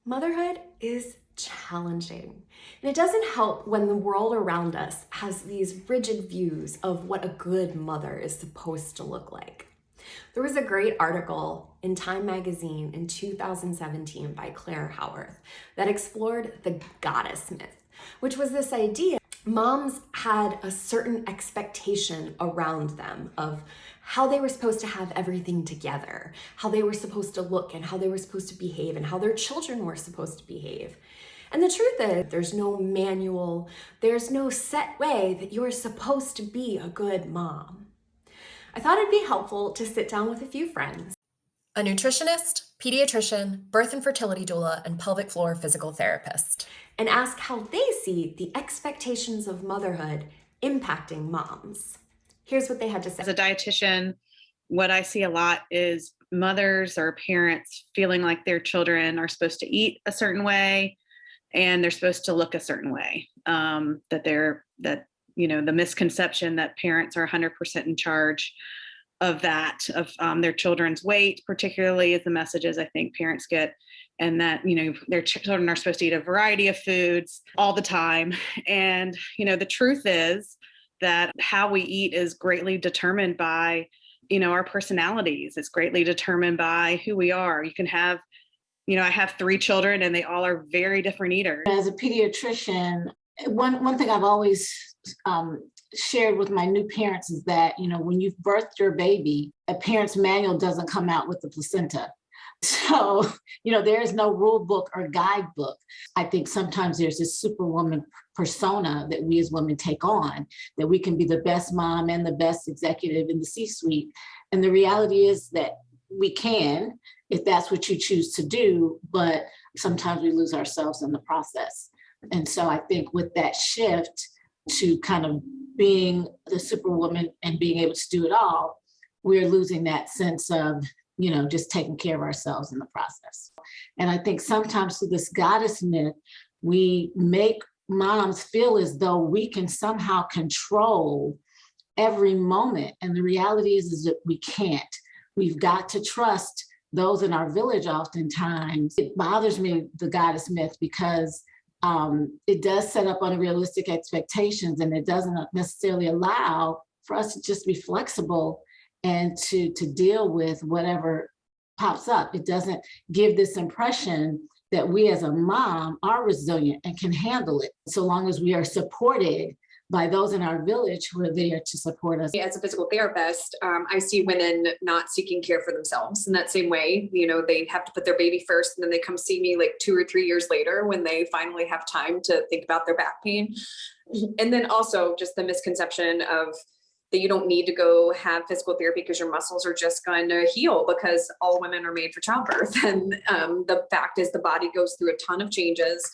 Motherhood is challenging. And it doesn't help when the world around us has these rigid views of what a good mother is supposed to look like. There was a great article in Time magazine in 2017 by Claire Howarth that explored the goddess myth, which was this idea moms had a certain expectation around them of how they were supposed to have everything together, how they were supposed to look, and how they were supposed to behave, and how their children were supposed to behave. And the truth is, there's no manual, there's no set way that you're supposed to be a good mom. I thought it'd be helpful to sit down with a few friends, a nutritionist, pediatrician, birth and fertility doula, and pelvic floor physical therapist, and ask how they see the expectations of motherhood impacting moms. Here's what they had to say. As a dietitian, what I see a lot is mothers or parents feeling like their children are supposed to eat a certain way and they're supposed to look a certain way. The misconception that parents are 100% in charge of that, of their children's weight, particularly, is the messages I think parents get, and that, their children are supposed to eat a variety of foods all the time. And, the truth is that how we eat is greatly determined by, our personalities. It's greatly determined by who we are. You can have, I have 3 children and they all are very different eaters. As a pediatrician, one thing I've always shared with my new parents is that, when you've birthed your baby, a parent's manual doesn't come out with the placenta. So, there is no rule book or guidebook. I think sometimes there's this superwoman persona that we as women take on, that we can be the best mom and the best executive in the C-suite. And the reality is that we can, if that's what you choose to do, but sometimes we lose ourselves in the process. And so I think with that shift to kind of being the superwoman and being able to do it all, we're losing that sense of, just taking care of ourselves in the process. And I think sometimes through this goddess myth, we make moms feel as though we can somehow control every moment. And the reality is that we can't. We've got to trust those in our village oftentimes. It bothers me, the goddess myth, because it does set up unrealistic expectations, and it doesn't necessarily allow for us to just be flexible and to deal with whatever pops up. It doesn't give this impression that we as a mom are resilient and can handle it, so long as we are supported by those in our village who are there to support us. As a physical therapist, I see women not seeking care for themselves in that same way. They have to put their baby first, and then they come see me like 2 or 3 years later when they finally have time to think about their back pain. And then also just the misconception of that you don't need to go have physical therapy because your muscles are just going to heal, because all women are made for childbirth. And the fact is the body goes through a ton of changes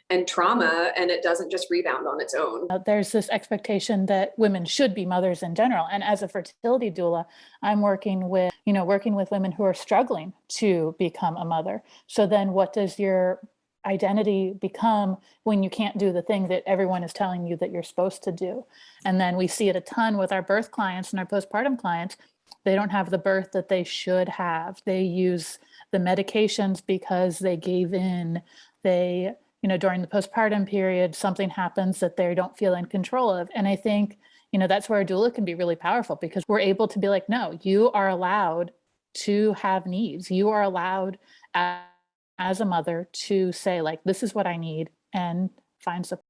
and trauma, and it doesn't just rebound on its own. There's this expectation that women should be mothers in general. And as a fertility doula, I'm working with women who are struggling to become a mother. So then what does your identity become when you can't do the thing that everyone is telling you that you're supposed to do? And then we see it a ton with our birth clients and our postpartum clients. They don't have the birth that they should have. They use the medications because they gave in. During the postpartum period, something happens that they don't feel in control of. And I think, that's where a doula can be really powerful, because we're able to be like, no, you are allowed to have needs. You are allowed as a mother to say, like, this is what I need, and find support.